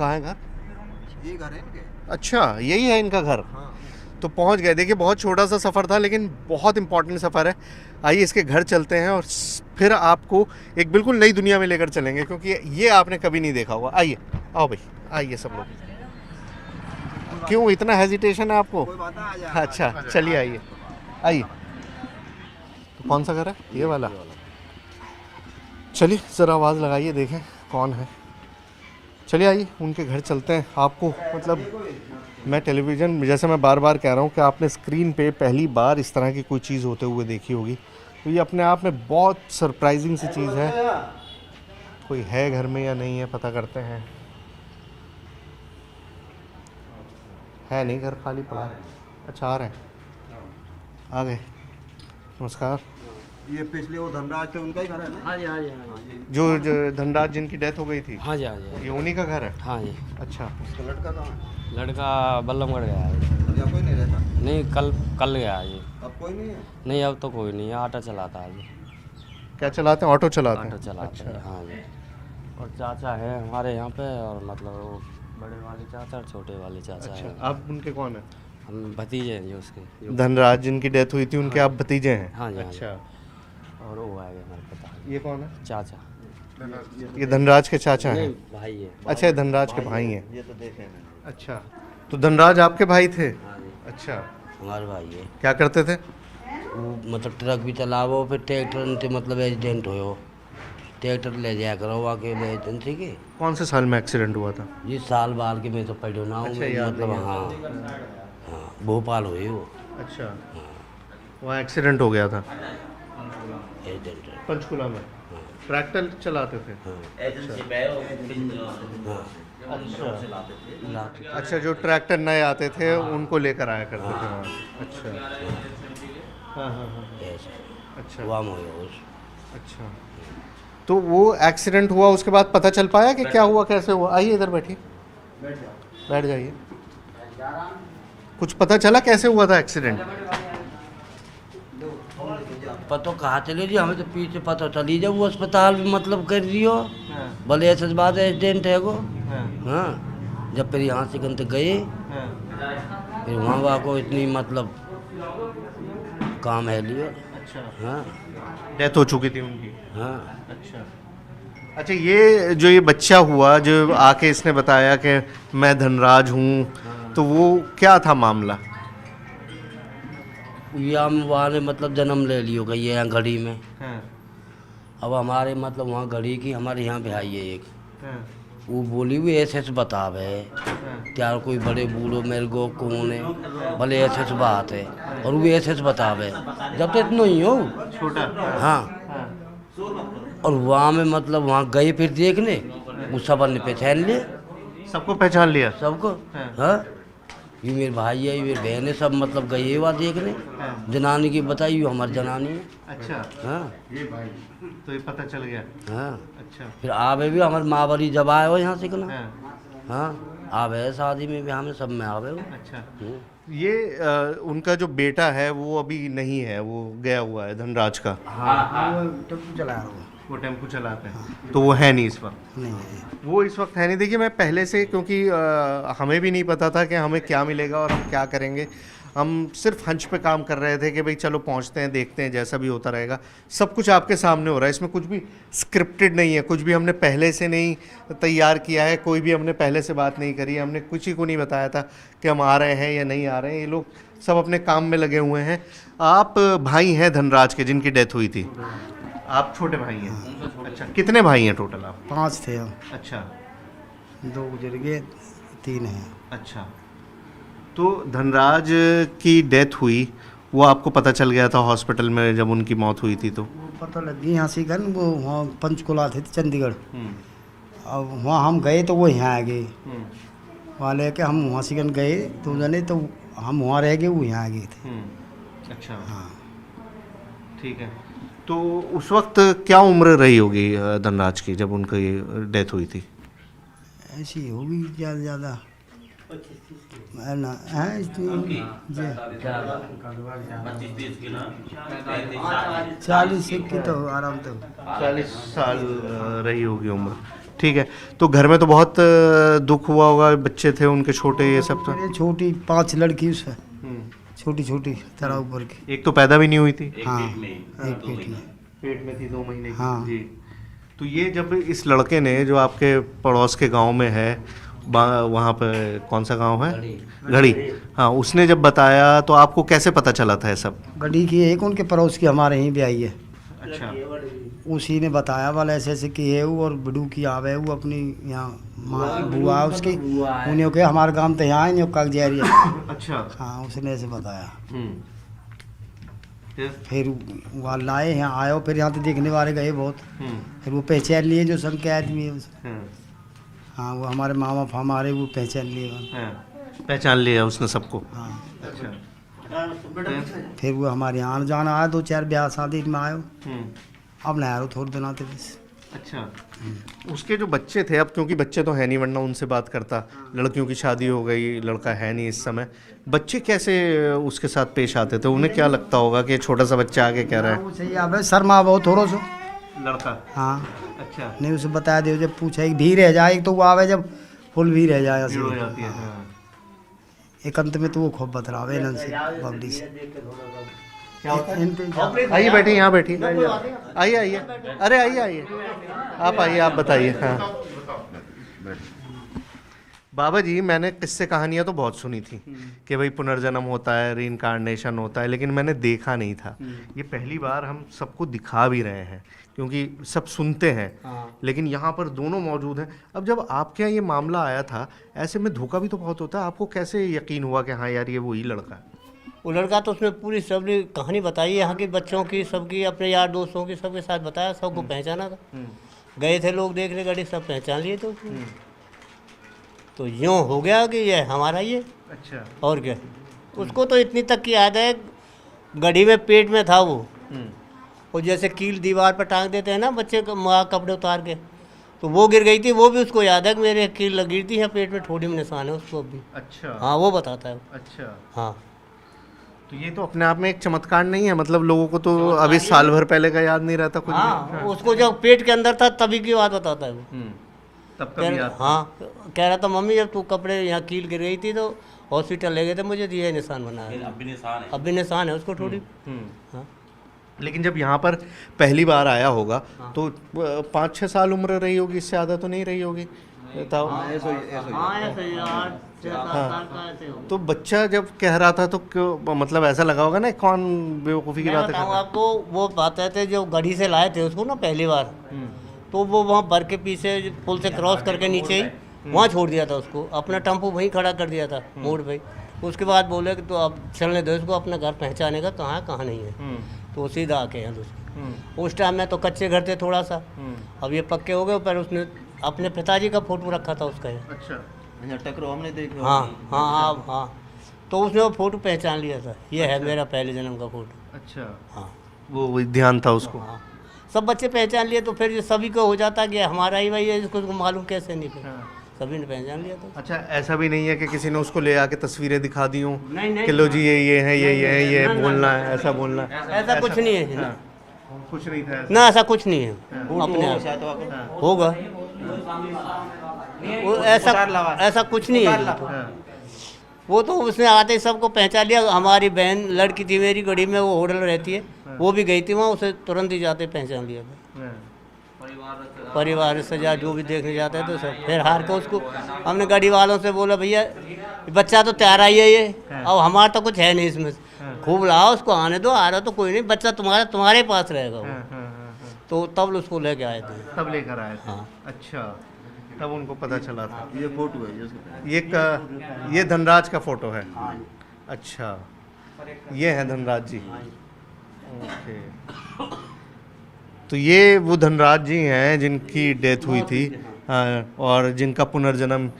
कहाँ है घर? ये घर है इनके। अच्छा, यही है इनका घर। हाँ। तो पहुंच गए। देखिए बहुत छोटा सा सफ़र था लेकिन बहुत इंपॉर्टेंट सफ़र है। आइए इसके घर चलते हैं और फिर आपको एक बिल्कुल नई दुनिया में लेकर चलेंगे, क्योंकि ये आपने कभी नहीं देखा होगा। आइए, आओ भाई, आइए सब लोग। क्यों इतना हेजिटेशन है आपको? कोई बात नहीं, आ जाए। अच्छा चलिए, आइए आइए। तो कौन सा घर है? ये वाला। चलिए ज़रा आवाज़ लगाइए, देखें कौन है। चलिए आइए उनके घर चलते हैं। आपको मतलब मैं टेलीविज़न, जैसे मैं बार बार कह रहा हूँ कि आपने स्क्रीन पे पहली बार इस तरह की कोई चीज़ होते हुए देखी होगी, तो ये अपने आप में बहुत सरप्राइजिंग सी चीज़ है। कोई है घर में या नहीं है, पता करते हैं। है नहीं, घर खाली पड़ा है। अच्छा आ रहे हैं, आ गए। नमस्कार। ये पिछले वो धनराज थे, उनका ही घर है ना? हाँ जी हाँ जी हाँ जी जो धनराज जिनकी डेथ हो गई थी, हाँ जी हाँ जी ये उन्हीं का घर है? हाँ जी। अच्छा। उसका लड़का कहाँ है? लड़का बल्लमगढ़ गया है जी। अब यहाँ कोई नहीं रहता? नहीं, कल कल गया है जी। अब कोई नहीं है? नहीं, अब तो कोई नहीं है, ऑटो चलाता है जी। क्या चलाते हैं? ऑटो चलाते ऑटो हैं? चलाते हैं, अच्छा। हाँ जी। और चाचा है हमारे यहाँ पे, और मतलब वो बड़े वाले चाचा और छोटे वाले चाचा अच्छा, हैं। आप उनके कौन है? हम भतीजे हैं जी उसके जो। धनराज जिनकी डेथ हुई थी उनके आप भतीजे हैं? हाँ जी, हाँ जी। अच्छा। और वो आएगा हमारे पता नहीं। ये कौन है? चाचा। ये धनराज के चाचा हैं? नहीं, भाई है। अच्छा, ये धनराज के भाई हैं। ये तो देखे मैंने। अच्छा, तो धनराज आपके भाई थे? हाँ जी, अच्छा, हमारे भाई है। क्या करते थे? वो मतलब ट्रक भी चलावो, फिर ट्रैक्टर से मतलब एक्सीडेंट हो, ट्रैक्टर ले जाया करो आके एजेंसी के। कौन से साल में एक्सीडेंट हुआ था? ये साल बाल के मैं तो पढ़ो ना हूँ, अच्छा, मैं याद मतलब नहीं है। हाँ हाँ, भोपाल हुई वो। अच्छा, वहाँ एक्सीडेंट हो गया था एक्सीडेंट। पंचकुला में। ट्रैक्टर चलाते थे? हाँ। अच्छा, जो ट्रैक्टर नए आते थे उनको लेकर आया करते थे वहाँ। अच्छा, हाँ हाँ हाँ, अच्छा वाम हो गया उस। अच्छा। तो वो एक्सीडेंट हुआ, उसके बाद पता चल पाया कि क्या हुआ, कैसे हुआ? आइए इधर बैठिए, बैठ जाइए। कुछ पता चला कैसे हुआ था एक्सीडेंट? पता कहाँ चले जी, हमें तो पीछे पता चली जब वो अस्पताल में मतलब कर दियो, भले ऐसे बात एक्सीडेंट है वो। हाँ, जब फिर यहाँ से गंत गए, फिर वहाँ को इतनी मतलब काम है लियो। अच्छा, हाँ डेथ हो चुकी थी उनकी? हाँ। अच्छा अच्छा, ये जो ये बच्चा हुआ जो आके इसने बताया कि मैं धनराज हूँ, तो वो क्या था मामला? या वहाँ ने मतलब जन्म ले लियो गई है यहाँ घड़ी में। हाँ, अब हमारे मतलब वहाँ घड़ी की हमारे यहाँ भाई है एक, हाँ, वो बोली भी ऐसे ऐसे बतावे हाँ, क्या कोई बड़े बूढ़ो मेरे को कौन है, भले ऐसे ऐसे बात है, और वो ऐसे ऐसे बतावे जब तक इतना ही हो। छोटा। हाँ, हाँ, और वहाँ में मतलब वहाँ गए फिर देखने, वो सब ने पहचान लिए सबको पहचान लिया? सबको। हाँ। हाँ, ये मेरे भाई है, ये मेरी बहन है, सब मतलब गए हुआ देखने। हाँ। जनानी की बताई, ये हमारी जनानी है। अच्छा, हाँ तो ये पता चल गया? हाँ। अच्छा, फिर आवे भी हमारे माँ बड़ी जब आए हो यहाँ से ना। हाँ, हाँ, आवे शादी में भी हमें सब में आवे हो। अच्छा। ये उनका जो बेटा है वो अभी नहीं है, वो गया हुआ है धनराज का? हाँ, वो टेम्पो चला रहा हूँ। वो टेम्पो चलाते हैं, तो वो है नहीं इस वक्त? नहीं, वो इस वक्त है नहीं। देखिए मैं पहले से, क्योंकि हमें भी नहीं पता था कि हमें क्या मिलेगा और हम क्या करेंगे, हम सिर्फ हंच पे काम कर रहे थे कि भाई चलो पहुंचते हैं, देखते हैं, जैसा भी होता रहेगा। सब कुछ आपके सामने हो रहा है, इसमें कुछ भी स्क्रिप्टेड नहीं है, कुछ भी हमने पहले से नहीं तैयार किया है, कोई भी हमने पहले से बात नहीं करी है, हमने कुछ ही को नहीं बताया था कि हम आ रहे हैं या नहीं आ रहे हैं। ये लोग सब अपने काम में लगे हुए हैं। आप भाई हैं धनराज के जिनकी डेथ हुई थी? आप छोटे भाई हैं? अच्छा, कितने भाई हैं टोटल आप? 5 थे हम, अच्छा 2 गुजर गए, 3 हैं। अच्छा, तो धनराज की डेथ हुई, वो आपको पता चल गया था हॉस्पिटल में जब उनकी मौत हुई थी तो? वो पता लग गई यहाँ से गन, वो वहाँ पंचकुला थे चंडीगढ़। अब वहाँ हम गए तो वो यहाँ आ गए, वहाँ लेके हम वहाँ से गन गए 2 जने, तो हम वहाँ रह गए, वो यहाँ आ गए थे। अच्छा, हाँ, ठीक है। तो उस वक्त क्या उम्र रही होगी धनराज की जब उनकी डेथ हुई थी? ऐसी होगी ज़्यादा है ना, है इतनी जी 40 की तो आराम तो। 40 साल रही होगी उम्र। ठीक है, तो घर में तो बहुत दुख हुआ होगा, बच्चे थे उनके छोटे, ये सब तो। ये छोटी 5 लड़की उसमें, छोटी छोटी तरह ऊपर की। एक तो पैदा भी नहीं हुई थी, हाँ, एक पेट में। पेट में थी 2 महीने की। हाँ। जी। तो ये जब इस लड़के ने, जो आपके पड़ोस के गांव में है, वहाँ पे कौन सा गांव है, घड़ी, हाँ, उसने जब बताया तो आपको कैसे पता चला था ये सब? गड्डी की एक उनके पड़ोस की हमारे यहीं भी आई है, अच्छा। उसी ने बताया वाला ऐसे ऐसे की है वो, और बड़ू की आवे वो अपनी यहाँ माँ बुआ है उसकी, उन्हें कहा हमारे गांव तो यहाँ है कल जा रही है। अच्छा। हाँ, उसने ऐसे बताया। फिर? फिर वहाँ लाए यहाँ आए, फिर यहाँ तो देखने वाले गए बहुत, फिर वो पहचान लिए जो सन के आदमी है उसे। हाँ, वो हमारे मामा हमारे वो पहचान लिए। पहचान लिया उसने सबको। हाँ, अच्छा। फिर वो हमारे यहाँ आना जाना आया, 2-4 ब्याह शादी में आयो, अब नहीं आ रहा थोड़े दिन आते बस। अच्छा। उसके जो बच्चे थे, अब क्योंकि बच्चे तो है नहीं, वरना उनसे बात करता, लड़कियों की शादी हो गई, लड़का है नहीं इस समय, बच्चे कैसे उसके साथ पेश आते थे? उन्हें क्या लगता होगा कि छोटा सा बच्चा आगे कह रहा है? सही आवे शर्मा बहुत थोड़ा सो लड़का। हाँ, अच्छा। नहीं उसे बता दे, जब पूछा एक भी रह जाए तो वो आवे, जब फुल भी रह जाए भीड़ हो जाती है। हाँ। एक अंत में तो वो खूब बतरावे इन्हन से बबली से। क्या होता है? आइए बैठिए, यहाँ बैठिए, आइए आइए, अरे आइए आइए, आप आइए, आप बताइए। हाँ बाबा जी, मैंने किस्से कहानियाँ तो बहुत सुनी थी कि भाई पुनर्जन्म होता है, रीइंकार्नेशन होता है, लेकिन मैंने देखा नहीं था। ये पहली बार हम सबको दिखा भी रहे हैं, क्योंकि सब सुनते हैं, लेकिन यहाँ पर दोनों मौजूद हैं। अब जब आपके यहाँ ये मामला आया था, ऐसे में धोखा भी तो बहुत होता है, आपको कैसे यकीन हुआ कि हाँ यार ये वही लड़का है? वो लड़का तो उसने पूरी सबने कहानी बताई, यहाँ के बच्चों की, सबकी, अपने यार दोस्तों की, सबके साथ बताया, सबको पहचाना था। गए थे लोग देखने, गाड़ी सब पहचान लिए थे उसने। तो यूँ हो गया कि ये हमारा ही है। अच्छा। और क्या, उसको तो इतनी तक की याद है, गड्डी में पेट में था वो, और जैसे कील दीवार पर टांग देते हैं ना बच्चे को, माँ कपड़े उतार के, तो वो गिर गई थी, वो भी उसको याद है कि मेरे कील लगी थी, यहाँ पेट में थोड़ी में निशान है उसको अभी। अच्छा। हाँ, वो बताता है। अच्छा। हाँ, तो ये तो अपने आप में एक चमत्कार नहीं है? मतलब लोगों को तो अभी साल भर पहले का याद नहीं रहता कुछ भी। हाँ, उसको जब पेट के अंदर था तभी की बात बताता है वो। तब कभी याद? हाँ, कह रहा था मम्मी जब तू कपड़े यहाँ कील गिर गई थी तो हॉस्पिटल ले गए थे, मुझे ये निशान बना है, अब भी निशान है उसको थोड़ी। हाँ। लेकिन जब यहाँ पर पहली बार आया होगा तो 5-6 साल उम्र रही होगी, इससे ज़्यादा तो नहीं रही होगी? बताओ। हाँ, ऐसे ही 8-7 साल का ऐसे हो। तो बच्चा जब कह रहा था तो क्यों, मतलब ऐसा लगा होगा ना कौन बेवकूफ़ी की मैं बात कर बताऊँ रहा है? आपको, वो बताते थे जो गाड़ी से लाए थे उसको ना पहली बार, तो वो वहाँ बर के पीछे पुल से क्रॉस करके नीचे ही वहाँ छोड़ दिया था उसको, अपना टेम्पो वहीं खड़ा कर दिया था मोड़ पे। उसके बाद बोले कि तो अब चलने दो इसको, अपना घर पहचाने का कहाँ है कहाँ नहीं है। तो सीधा आके हैं दोस्तों। उस टाइम में तो कच्चे घर थे थोड़ा सा, अब ये पक्के हो गए, पर उसने अपने पिताजी का फोटो रखा था उसका। अच्छा। टकरो हमने देखा। हाँ हाँ हाँ हाँ, तो उसने वो फोटो पहचान लिया था, ये है मेरा पहले जन्म का फोटो। अच्छा। हाँ वो ध्यान था उसको। हाँ, सब बच्चे पहचान लिए, तो फिर ये सभी को हो जाता कि हमारा ही भाई है, इसको मालूम कैसे नहीं फिर। सभी ने पहचान लिया था। अच्छा, ऐसा भी नहीं है कि किसी ने उसको ले आके तस्वीरें दिखा दी हों नहीं, कि लो जी ये है, ये बोलना है, ऐसा बोलना है? ऐसा कुछ नहीं है ना, कुछ नहीं था ऐसा। ना ऐसा कुछ नहीं है अपने आप होगा, वो ऐसा कुछ नहीं है। वो तो उसने आते ही सबको पहचान लिया। हमारी बहन लड़की थी मेरी, गढ़ी में वो होटल रहती है, वो भी गई थी वहाँ, उसे तुरंत ही जाते पहचान लिया था। परिवार से जा जो भी देखने जाते हैं तो सब, फिर हार के उसको हमने गाड़ी वालों से बोला भैया बच्चा तो तैयार ही है ये, अब हमारा तो कुछ है नहीं इसमें, खूब लाओ उसको, आने दो, आ रहा तो कोई नहीं, बच्चा तुम्हारे पास रहेगा वो। तो तब उसको लेके आए थे। तब लेकर आए थे? हाँ। अच्छा, तब उनको पता चला था। ये फोटो है ये धनराज का फोटो है? अच्छा, ये है धनराज जी। ओके, तो ये वो धनराज जी हैं जिनकी डेथ हुई थी, और जिनका पुनर्जन्म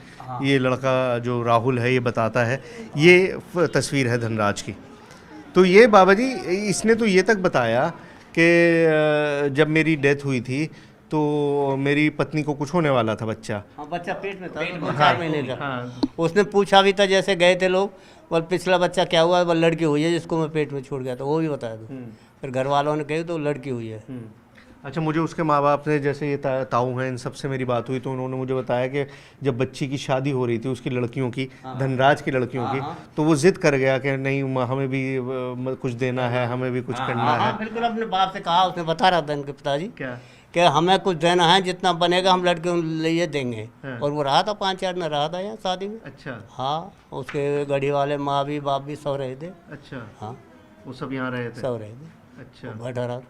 ये लड़का जो राहुल है ये बताता है। ये तस्वीर है धनराज की। तो ये बाबा जी, इसने तो ये तक बताया कि जब मेरी डेथ हुई थी तो मेरी पत्नी को कुछ होने वाला था, बच्चा। हाँ, बच्चा पेट में था, 4 महीने का। उसने पूछा भी था, जैसे गए थे लोग, बोल पिछला बच्चा क्या हुआ है, बोल लड़की हुई है जिसको मैं पेट में छोड़ गया था, वो भी बताया था। फिर घर वालों ने कही तो लड़की हुई है। अच्छा, मुझे उसके माँ बाप ने, जैसे ये ताऊ हैं, इन सबसे मेरी बात हुई तो उन्होंने मुझे बताया कि जब बच्ची की शादी हो रही थी उसकी लड़कियों की, धनराज की लड़कियों की, तो वो जिद कर गया कि नहीं हमें भी कुछ देना है, हमें भी कुछ करना है। बिल्कुल अपने बाप से कहा, उसने बता रहा था इनके पिताजी क्या? कि हमें कुछ देना है, जितना बनेगा हम लड़के लिए देंगे। और वो रहा था 5-4 दिन रहा था यहाँ शादी में। अच्छा। हाँ, उसके गाड़ी वाले माँ भी बाप भी सब रहे थे। अच्छा, हाँ, वो सब यहाँ रहे थे। सब रहे थे। अच्छा। बैठा रहा,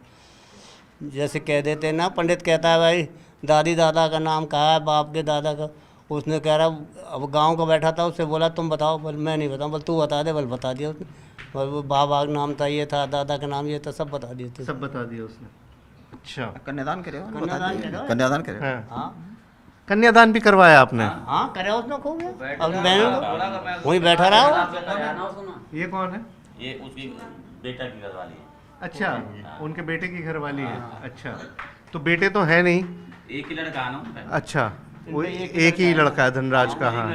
जैसे कह देते हैं ना, पंडित कहता है भाई दादी दादा का नाम कहा है, बाप के दादा का। उसने कह रहा, अब गांव का बैठा था, उससे बोला तुम बताओ। बोल मैं नहीं बताऊँ। बोल तू बता दे। बोल बता दिया उसने। बोल वो बाबा का नाम था ये था, दादा का नाम ये था, सब बता दिए थे। सब बता दिया उसने। अच्छा। कन्यादान करे हो? कन्यादान करे। कन्यादान करे हो? हाँ, हाँ कन्यादान भी करवाया आपने? हाँ, करे उसने खूब। अब मैं वहीं बैठा रहा हूँ। ये कौन है? ये उसकी बेटा की घरवाली है। अच्छा, उनके बेटे की घरवाली है। अच्छा, तो बेटे तो है नहीं? एक ही लड़का है ना। अच्छा, वो एक ही लड़का है धनराज का। हाँ,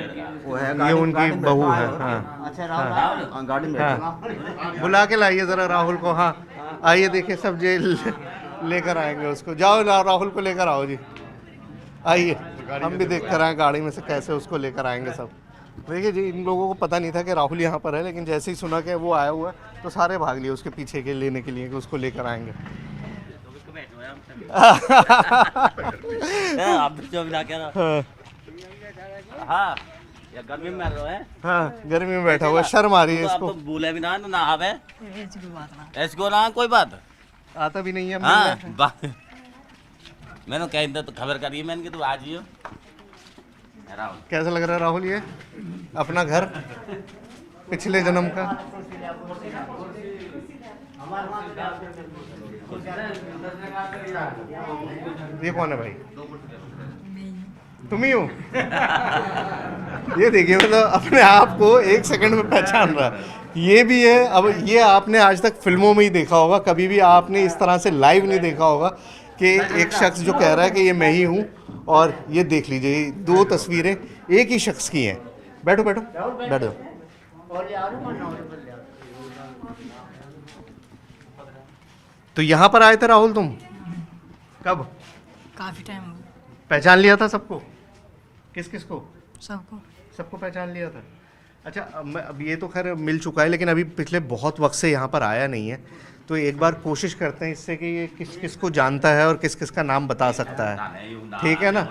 वो है ये उनकी बहू है। हाँ, अच्छा राहुल, गाड़ी में हाँ, बुला के लाइए जरा राहुल को। हाँ, आइए, देखिए सब जेल लेकर आएंगे उसको। जाओ राहुल को लेकर आओ जी, आइए, हम भी देख कर आए गाड़ी में से कैसे उसको लेकर आएंगे सब। देखिए जी, इन लोगों को पता नहीं था कि राहुल यहाँ पर है, लेकिन जैसे ही सुना कि वो आया हुआ है तो सारे भाग लिए उसके पीछे के लेने के लिए कि उसको लेकर आएंगे। आप जो भी ना कह रहा। हाँ, या गर्मी में रहो है। हाँ, गर्मी में बैठा हुआ, शर्म आ रही है इसको। अब बोले भी ना ना आवे ऐसी को ना कोई बात आता भी नहीं है। हाँ मैंने कह दिया तो खबर करिए मैंने कि तू आज ही हो। राहुल कैसा लग रहा है राहुल ये अपना घर पिछले जन्म का? ये कौन है भाई? तुम ही हो? ये देखिए, मतलब अपने आप को 1 सेकंड में पहचान रहा है। ये भी है। अब ये आपने आज तक फिल्मों में ही देखा होगा, कभी भी आपने इस तरह से लाइव नहीं देखा होगा कि एक शख्स जो कह रहा है कि ये मैं ही हूँ। और ये देख लीजिए, 2 तस्वीरें एक ही शख्स की हैं। बैठो बैठो बैठो। तो यहाँ पर आए थे राहुल तुम? कब? काफ़ी टाइम हो गया। पहचान लिया था सबको? किस किस को? सबको सबको पहचान लिया था। अच्छा, अब ये तो खैर मिल चुका है, लेकिन अभी पिछले बहुत वक्त से यहाँ पर आया नहीं है, तो एक बार कोशिश करते हैं इससे कि ये किस किस को जानता है और किस किस का नाम बता सकता है। ठीक है ना?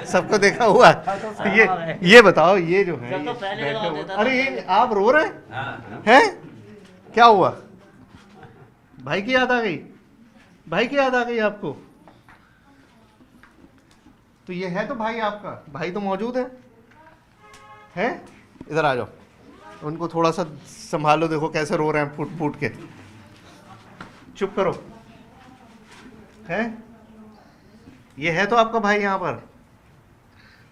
सबको देखा हुआ है। तो ये बताओ, ये जो है ये बैठे हुए, अरे ये आप रो रहे हैं? क्या हुआ? भाई की याद आ गई? भाई की याद आ गई आपको? तो ये है तो भाई आपका, भाई तो मौजूद है? हैं? इधर आ जाओ, उनको थोड़ा सा संभालो। देखो कैसे रो रहे हैं फूट फूट के। चुप करो। हैं? ये है तो आपका भाई यहाँ पर?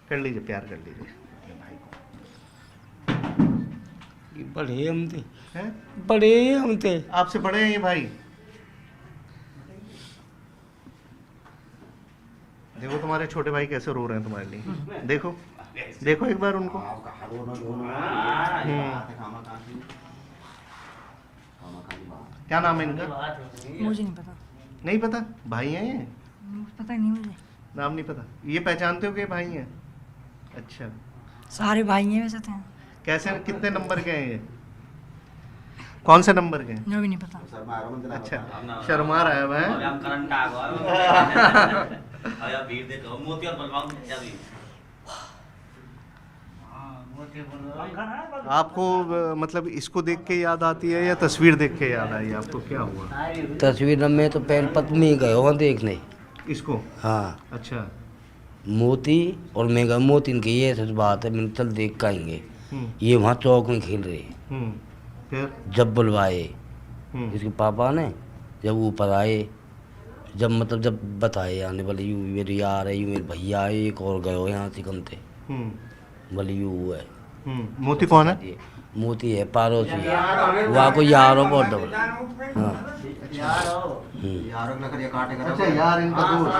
कर लीजिए, प्यार कर लीजिए भाई को। बड़े हम थे, हैं? बड़े हम थे। आपसे बड़े हैं ये भाई? देखो तुम्हारे छोटे भाई कैसे रो रहे हैं तुम्हारे लिए। देखो देखो एक बार उनको। क्या नाम है इनका? मुझे नहीं पता। नहीं पता? भाई हैं ये? पता नहीं मुझे। नाम नहीं पता? ये पहचानते हो कि ये भाई हैं? अच्छा, सारे भाई हैं वैसे तो। कैसे, कितने नंबर के हैं ये? कौन से नंबर के हैं? जो भी नहीं पता। अच्छा, शर्मा रहा है भाई। हम करंट आ गया अरे भीड़ देखो मोती और बलवान क्या भी। आपको मतलब इसको देख के याद आती है या तस्वीर देख के याद आई? आपको क्या हुआ? तस्वीर में तो पहले पत्नी गए वहाँ देखने। इसको? हाँ, अच्छा। मोती और मैं गया मोती इनकी ये सच बात है। मैंने चल देख के आएंगे। हम्म। ये वहाँ चौक में खेल रहे। फिर? जब बुलवाए हम्म। इसके पापा ने, जब ऊपर आए, जब मतलब जब बताए आने वाले यू मेरे यार है, यू मेरे भैया है, एक और गए हो यहाँ सिकंते बोले यू है। मोती कौन है? मोती है पड़ोसी है, वहाँ को यार हो बहुत डबल। हाँ, अच्छा, यार इनका दोस्त।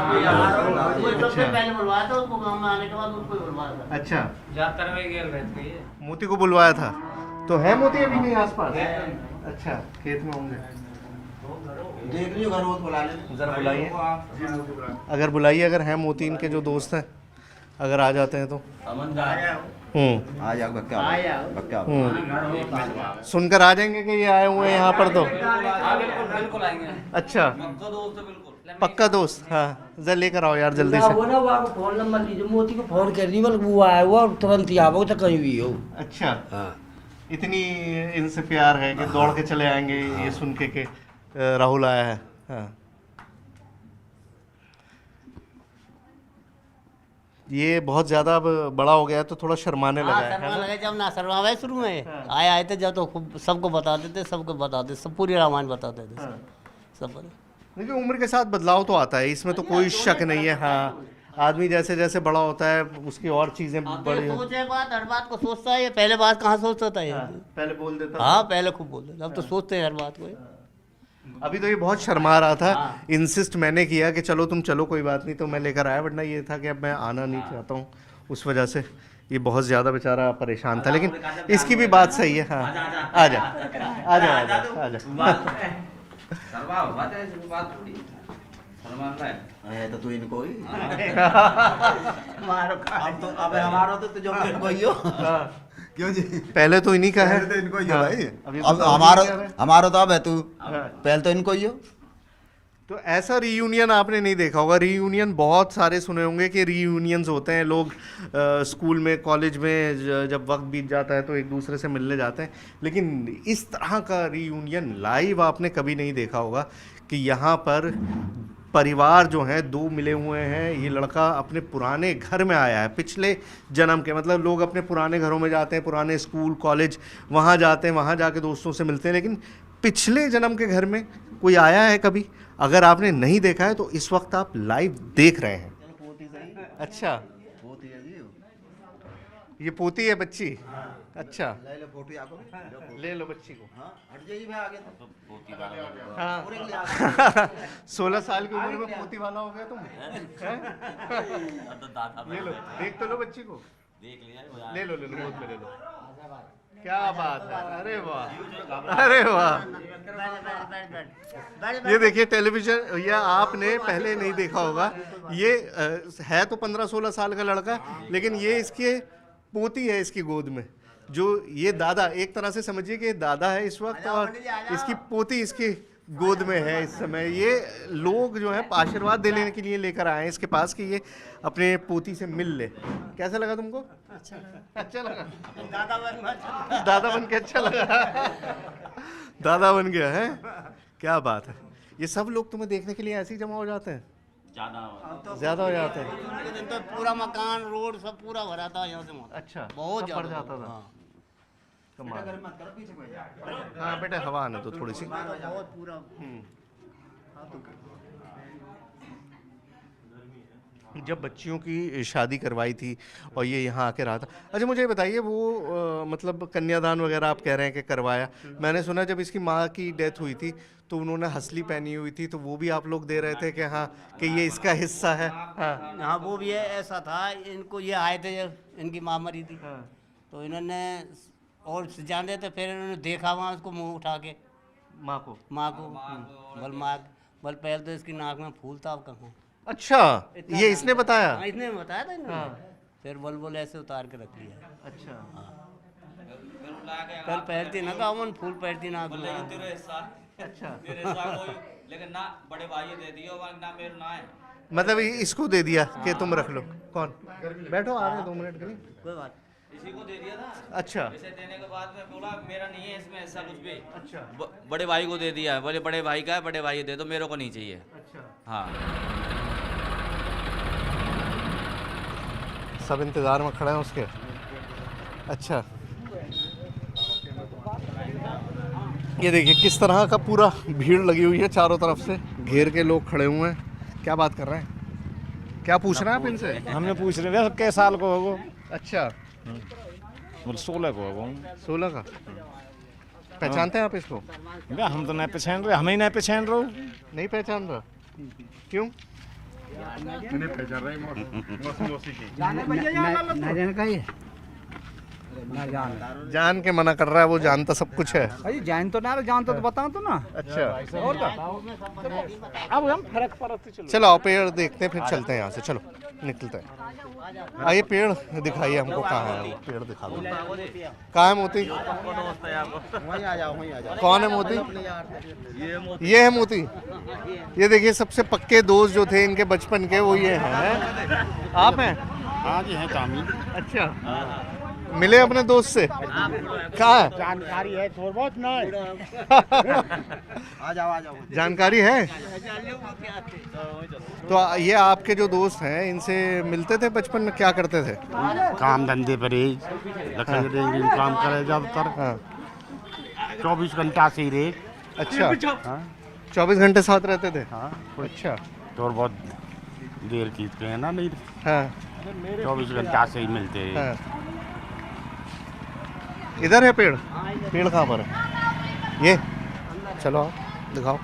अच्छा, मोती को बुलवाया था। तो है मोती अभी नहीं आसपास? अच्छा, खेत में होंगे। देख लियो घर वो बुला ले। जरा बुलाइए, अगर बुलाइए, अगर हैं मोतीन के जो दोस्त हैं, अगर आ जाते हैं तो। आ जाओ बक्का सुनकर आ जाएंगे कि ये आए हुए हैं यहाँ पर तो। बिल्कुल आएंगे। अच्छा, बिल्कुल पक्का दोस्त। हाँ, जरा लेकर आओ यार जल्दी से। वो ना वो आपको फोन नंबर लीजिए, मोती को फोन कर दी, बल्कि वो आया हुआ और तुरंत ही आओ तो कहीं भी हो। अच्छा, हाँ इतनी इनसे प्यार है कि दौड़ के चले आएंगे ये सुन के राहुल आया है। हाँ, ये बहुत ज्यादा अब बड़ा हो गया है तो थोड़ा शर्माने लगा है शर्मा लगे जब ना शर्मावे शुरू में आए थे जब तो खूब सबको बताते थे, सब पूरी रामायण बताते थे सब। देखिए, उम्र के साथ बदलाव तो आता है, इसमें तो कोई शक नहीं है। हाँ, आदमी जैसे जैसे बड़ा होता है उसकी और चीजें बड़ी सोचे बात, हर बात को सोचता है, ये पहले बात कहाँ सोचता था ये। पहले बोल देता। हाँ पहले खूब बोलते थे, अब तो सोचते हैं हर बात को। अभी तो ये बहुत शर्मा रहा था। इंसिस्ट मैंने किया कि चलो तुम चलो, कोई बात नहीं, तो मैं लेकर आया, वरना ये था कि अब मैं आना नहीं चाहता हूँ, उस वजह से ये बहुत ज़्यादा बेचारा परेशान था। लेकिन इसकी भी बात सही है। हाँ, आ जा आ जा आ जा आ जा। है तो तू इनको ही मारो अब तो अब हमारा तो जो इनको ही हो। क्यों जी? पहले तो इन्हीं का है। पहले तो इनको ही हो हाँ, भाई। अभी अब बताओ हमारा क्या है? हमारा तो अब है तू पहले तो इनको ही हो। तो ऐसा रीयूनियन आपने नहीं देखा होगा। रीयूनियन बहुत सारे सुने होंगे कि रीयूनियंस होते हैं, लोग स्कूल में, कॉलेज में जब वक्त बीत जाता है तो एक दूसरे से मिलने जाते हैं, लेकिन इस तरह का रीयूनियन लाइव आपने कभी नहीं देखा होगा कि यहाँ पर परिवार जो हैं दो मिले हुए हैं। ये लड़का अपने पुराने घर में आया है, पिछले जन्म के, मतलब लोग अपने पुराने घरों में जाते हैं, पुराने स्कूल कॉलेज वहाँ जाते हैं, वहाँ जाके दोस्तों से मिलते हैं, लेकिन पिछले जन्म के घर में कोई आया है कभी? अगर आपने नहीं देखा है तो इस वक्त आप लाइव देख रहे हैं। अच्छा, ये पोती है बच्ची। अच्छा, ले लो बच्ची को। हाँ 16 साल की उम्र में पोती वाला हो गया तुम हैं? ले लो, देख तो लो बच्ची को। ले लो गोद में ले लो। क्या बात है, अरे वाह, अरे वाह। ये देखिए टेलीविजन, ये आपने पहले नहीं देखा होगा। ये है तो 15-16 साल का लड़का, लेकिन ये इसके पोती है इसकी गोद में। जो ये दादा, एक तरह से समझिए कि दादा है इस वक्त और इसकी पोती इसकी गोद में है इस समय। ये लोग जो है आशीर्वाद देने के लिए लेकर आए हैं इसके पास कि ये अपने पोती से मिल ले। कैसा लगा तुमको? अच्छा लगा। दादा बन के अच्छा लगा। दादा बन गया है, क्या बात है। ये सब लोग तुम्हें देखने के लिए ऐसे ही जमा हो जाते हैं? ज्यादा हो जाते हैं। तो पूरा मकान रोड सब पूरा भरा था यहाँ से। अच्छा, बहुत सब पड़ जाता था। हाँ बेटा, हवा आने तो थोड़ी सी। बहुत पूरा। जब बच्चियों की शादी करवाई थी और ये यहाँ आके रहा था। अच्छा मुझे बताइए, वो मतलब कन्यादान वगैरह आप कह रहे हैं कि करवाया, मैंने सुना जब इसकी माँ की डेथ हुई थी तो उन्होंने हसली पहनी हुई थी, तो वो भी आप लोग दे रहे थे कि हाँ कि ये इसका हिस्सा है? हाँ वो भी है, ऐसा था। इनको ये आए थे जब इनकी माँ मरी थी, तो इन्होंने और जान थे, फिर इन्होंने देखा वहाँ उसको मुँह उठा के माँ को बल पहले तो इसकी नाक में फूल था, अब कहाँ। अच्छा, ये इसने बताया? हाँ, इसने बताया था इन्होंने। फिर बल ऐसे उतार के रख लिया। अच्छा, कल पहनती ना अमन फूल पहनती नाक में। अच्छा, लेकिन ना बड़े भाई दे दियो, ना मेरा ना है। मतलब इसको दे दिया कि तुम रख लो। कौन? बैठो, आ रहे हैं 2 मिनट के लिए। कोई बात इसी को दे दिया था। अच्छा, इसे देने के बाद में बोला मेरा नहीं है इसमें ऐसा कुछ भी। अच्छा, बड़े भाई को दे दिया, बोले बड़े भाई का है, बड़े भाई दे दो, मेरे को नहीं चाहिए। अच्छा। हाँ, सब इंतज़ार में खड़े हैं उसके। अच्छा, ये देखिए किस तरह का पूरा भीड़ लगी हुई है, चारों तरफ से घेर के लोग खड़े हुए हैं। क्या बात कर रहे हैं? क्या पूछ रहे हैं आप इनसे? हमने पूछ रहे हैं कै साल को होगो? अच्छा, 16 को होगो। 16 का। पहचानते हैं आप इसको? हम तो नहीं पहचान रहे, हमें ही नहीं पहचान रहे। नहीं पहचान रहा? क्यों? जान के मना कर रहा है, वो जानता सब कुछ है। अरे जान तो ना जानता तो बताओ तो ना। अच्छा और क्या अब हम फर्क पड़ते चलो। चलो आओ पेड़ देखते हैं, फिर चलते हैं यहाँ से। चलो निकलते हैं। आइए पेड़ दिखाइए हमको, कहाँ है वो पेड़, दिखा दो। कहाँ है मोती? वहीं आ जाओ, वहीं आ जाओ। कौन है मोती? ये है मोती। ये देखिए सबसे पक्के दोस्त जो थे इनके बचपन के, वो ये हैं। आप हैं? हाँ जी, है कामी। अच्छा, मिले अपने दोस्त से? कहाँ है? जानकारी है थोड़ा बहुत ना। आ जाओ, आ जाओ। जानकारी है? तो ये आपके जो दोस्त हैं, इनसे मिलते थे बचपन में? क्या करते थे? काम धंधे पर ही लकड़ी रेंगड़ी में काम करे ज्यादातर। हाँ 24 घंटा से ही रे। अच्छा, 24 घंटे साथ रहते थे? हाँ अच्छा थोड़ा बहुत देर की है ना, नहीं हाँ 24 घंटा से ही मिलते हैं। हाँ। इधर है पेड़? पेड़ कहाँ पर है? ये चलो आओ दिखाओ।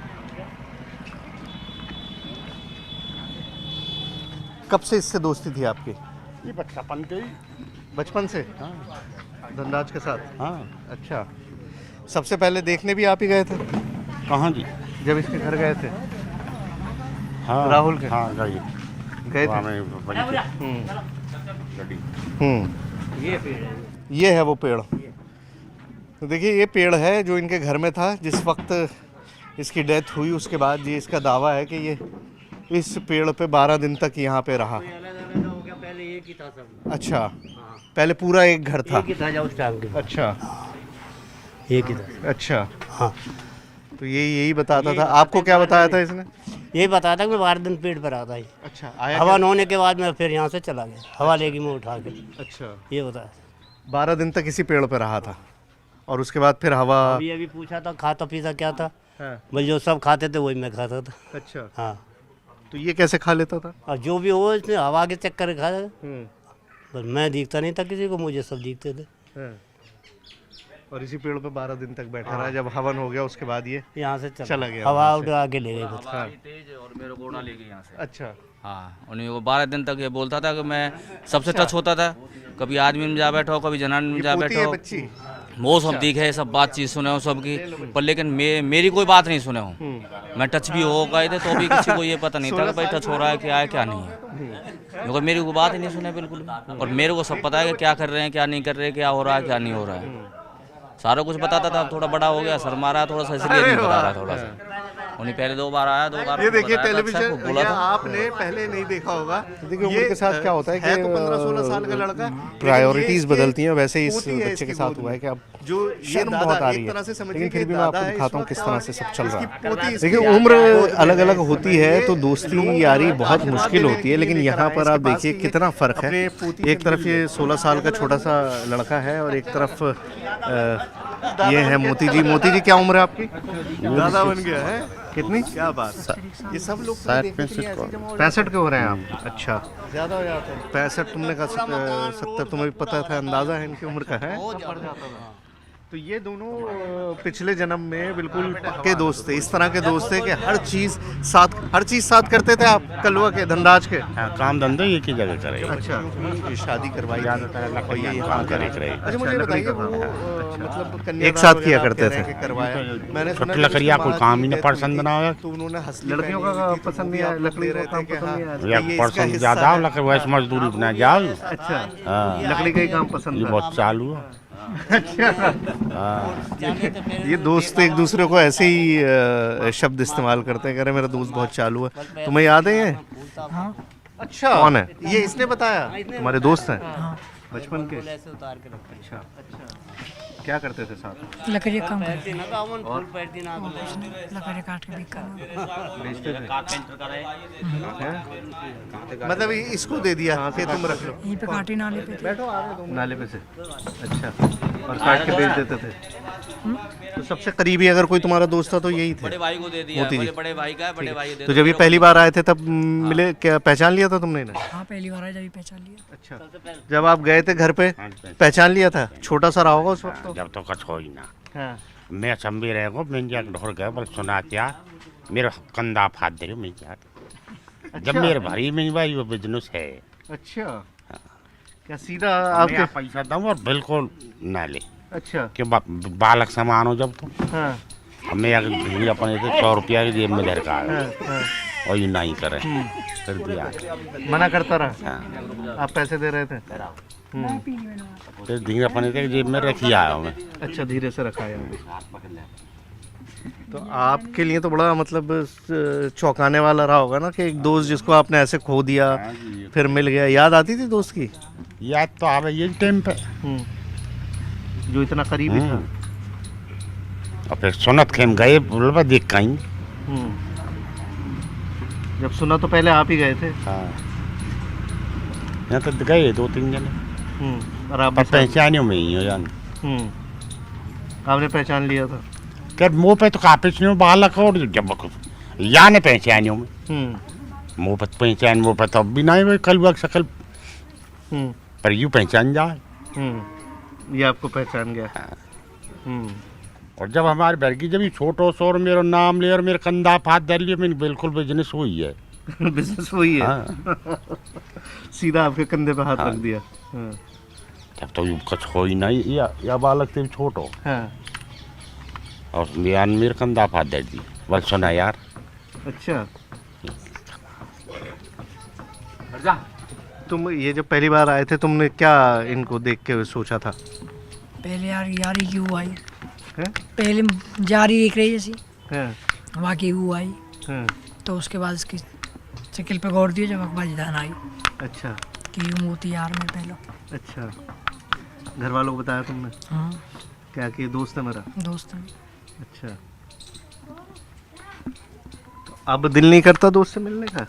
कब से इससे दोस्ती थी आपकी? ये बच्चापन के ही। बचपन से? हाँ धनराज के साथ? हाँ। अच्छा, सबसे पहले देखने भी आप ही गए थे कहाँ जी? जब इसके घर गए थे? हाँ राहुल के? हाँ गए गए वहाँ थे। में बड़ी सी गड्डी। ये है वो पेड़। तो देखिए ये पेड़ है जो इनके घर में था जिस वक्त इसकी डेथ हुई। उसके बाद ये इसका दावा है कि ये इस पेड़ पे 12 दिन तक यहाँ पे रहा। पहले एक ही था सब। अच्छा, पहले पूरा एक घर था? एक ही था उस टाइम के। अच्छा एक ही था। अच्छा, हाँ तो यही बताता था आपको? क्या बताया था इसने? यही बताया था कि मैं 12 दिन पेट पर आता है। अच्छा, आया हवा न होने के बाद मैं फिर यहाँ से चला गया, हवा लेगी मैं उठा के। अच्छा, ये बताया। 12 दिन तक इसी पेड़ पे रहा था और उसके बाद फिर हवा? अभी पूछा था खाता पीता क्या था। हाँ। भाई जो सब खाते थे वही मैं खाता था। अच्छा, हाँ, तो ये कैसे खा लेता था? और जो भी हो इसने हवा के चक्कर खाया। बस मैं दिखता नहीं था किसी को, मुझे सब दिखते थे। हाँ। और इसी पेड़ पे 12 दिन तक बैठा रहा। जब हवन हो गया उसके बाद ये यहाँ से चला गया हवा वहाँ से। उड़ा के ले गए बस। हाँ। और मेरे को उड़ा ले गए यहाँ से। अच्छा, हाँ, उन्हें वो 12 दिन तक ये बोलता था कि मैं सबसे टच होता था। कभी आदमी में जा बैठो, कभी जनान में जा पोती है बैठो, बच्ची? वो सब दिखे, सब बातचीत सुने हो सबकी, पर लेकिन मेरी कोई बात नहीं सुने हो। मैं टच भी हो गए थे तो भी किसी को ये पता नहीं था कि भाई टच हो रहा है, क्या है क्या नहीं है। क्योंकि मेरी कोई बात ही नहीं सुने बिल्कुल भी। और मेरे को सब पता है कि क्या कर रहे हैं, क्या नहीं कर रहे, क्या हो रहा है, क्या नहीं हो रहा है। सारा कुछ बताता था। थोड़ा बड़ा हो गया, शर्मा रहा थोड़ा सा, इसलिए नहीं बता रहा थोड़ा सा। उन्हें पहले 2 बार आया, 2 बार ये देखिए बताया था, अच्छा, टेलीविजन बोला ये था। आपने पहले नहीं देखा होगा। देखिए उम्र के साथ क्या होता है कि तो 15-16 साल का लड़का, प्रायोरिटीज बदलती हैं। वैसे ही इस पोती है बच्चे इसकी के साथ गोद हुआ है में। कि अब जो ये शर्म दादा बहुत आ एक रही तरह है, से समझिए लेकिन फिर कि भी मैं दादा आपको है इस दिखाता हूँ वक्त किस तरह से और सब चल रहा इसकी है। पोती इसकी देखिए याद उम्र है। अलग अलग होती है तो दोस्ती यारी बहुत मुश्किल होती है, लेकिन यहाँ पर आप देखिए कितना फ़र्क है। एक तरफ ये 16 साल का छोटा सा लड़का है और एक तरफ ये है मोती जी। मोती जी क्या उम्र है आपकी? दादा बन गया है। कितनी? क्या बात। ये सब लोग 65 के हो रहे हैं आप? अच्छा, ज़्यादा हो जाते हैं। 65 तुमने कहा 70, तुम्हें भी पता था, अंदाज़ा है इनकी उम्र का है? तो ये दोनों पिछले जन्म में बिल्कुल पक्के दोस्त थे। इस तरह के दोस्त थे कि हर चीज़ साथ करते थे आप? कलवा के, धनराज के? हाँ, काम धंधे एक ही जगह करे। अच्छा, ये शादी करवाई थी और ये काम करे करे। अच्छा मुझे बताइए वो मतलब कन्यादान एक साथ किया वगैरह करते आप कह रहे थे। हैं कि करवाया। मैंने सुना छोटी कि लकड़ियाँ उसके कोई बाद काम ही की ना death हुई पसंद थी, ना आया। तो उन्होंने हंसली लड़कियों पहनी का हुई थी, तो पसंद भी नहीं आप आया, लोग लकड़ी ले का रहे थे काम कि पसंद हाँ, नहीं आया। कि ये इसका परसों हिस्सा ज़्यादा है। लकड़ी वैसे मजदूरी बना जाओ। अच्छा, हाँ, लकड़ी का ही काम पसंद ये था। बहुत चालू है। अच्छा, हाँ, ये दोस्त एक दूसरे को ऐसे ही शब्द इस्तेमाल करते हैं, कह रहे मेरा दोस्त बहुत चालू है। तुम्हें याद है ये? अच्छा, कौन है ये? इसने बताया? तुम्हारे दोस्त हैं बचपन के? उतार के रखते अच्छा, क्या करते थे साथ? लकड़ी का काम करते हैं। फूल पैरती ना लकड़ी काट के बिक करना। बेचते थे? हैं? मतलब इसको दे दिया कि तुम रख लो? यहीं पे काटी नाले पे थे। नाले पे से? अच्छा, और काट के बेच देते थे? तो सबसे करीबी अगर कोई तुम्हारा दोस्त था तो यही थे? बड़े भाई को दे दिया, मोती जी। बड़े भाई का है, बड़े भाई दे तो दो। जब ये पहली बार आए थे तब मिले, क्या पहचान लिया था तुमने इन्हें? हाँ पहली बार आया जब पहचान लिया। अच्छा, जब आप गए थे घर पे पहचान लिया था? छोटा सा रहा होगा उस वक्त तो? जब तो कछ हो ही ना। हाँ। मैं चंबी रह गो, मैं जा ढोर गया, बल सुना क्या मेरा कंधा फाद दे मैं जा। जब मेरे भाई में भाई वो बिजनेस है। अच्छा, क्या सीधा मैं आपके? पैसा दूँ और बिल्कुल ना ले अच्छा। कि बालक समान हो जब तुम। हाँ मैं अगर अपने से 100 रुपया की जेब में धर का हाँ हाँ। और ये नहीं करे फिर दिया। मना करता रहा? हाँ। आप पैसे दे रहे थे? फिर धीरे अपने से जेब में रखी आया मैं। अच्छा, धीरे से रखा है। तो आपके लिए तो बड़ा मतलब चौंकाने वाला रहा होगा ना कि एक दोस्त जिसको आपने ऐसे खो दिया फिर मिल गया। याद आती थी दोस्त की? याद तो आ रही है टाइम पे, जो इतना करीबी था। और फिर सुनत खेम गए बोलबा देख कहीं। जब सुना तो पहले आप ही गए थे? हाँ, यहाँ तो गए 2-3 जने और आप पर पहचानियों में ही हो जान। आपने पहचान लिया था? कर मुँह पे तो कापिच नहीं बालक और जब या ने पहचानियों में मुँह पे पहचान, मुँह पे तो अब भी नहीं भाई कल वक्त शकल पर यूँ पहचान जाए। ये आपको पहचान गया? और जब हमारे बरगी जब छोटो सो और मेरा नाम ले और मेरे कंधा हाथ धर लिए, मैंने बिल्कुल बिजनेस हुई है। बिजनेस हुई है? हाँ। सीधा आपके कंधे पे हाथ रख दिया? जब तो यूँ कुछ हो ही नहीं, या बालक थे छोटो। हाँ। और मेरे कंधा हाथ धर दी, बोल सुना यार। अच्छा, तुम ये जब पहली बार आए थे तुमने क्या इनको देख के सोचा था? पहले यार यारी क्यों आई हैं? पहले जारी दिख रही जैसी हैं? वहाँ की वो आई हैं? तो उसके बाद इसकी शक्ल पे गौर दिया जब अखबार जान आई अच्छा कि यूँ होती यार में पहले। अच्छा, घर वालों को बताया तुमने? हाँ क्या कि ये दोस्त है मेरा? दोस्त है। अच्छा, तो अब दिल नहीं करता दोस्त से मिलने का?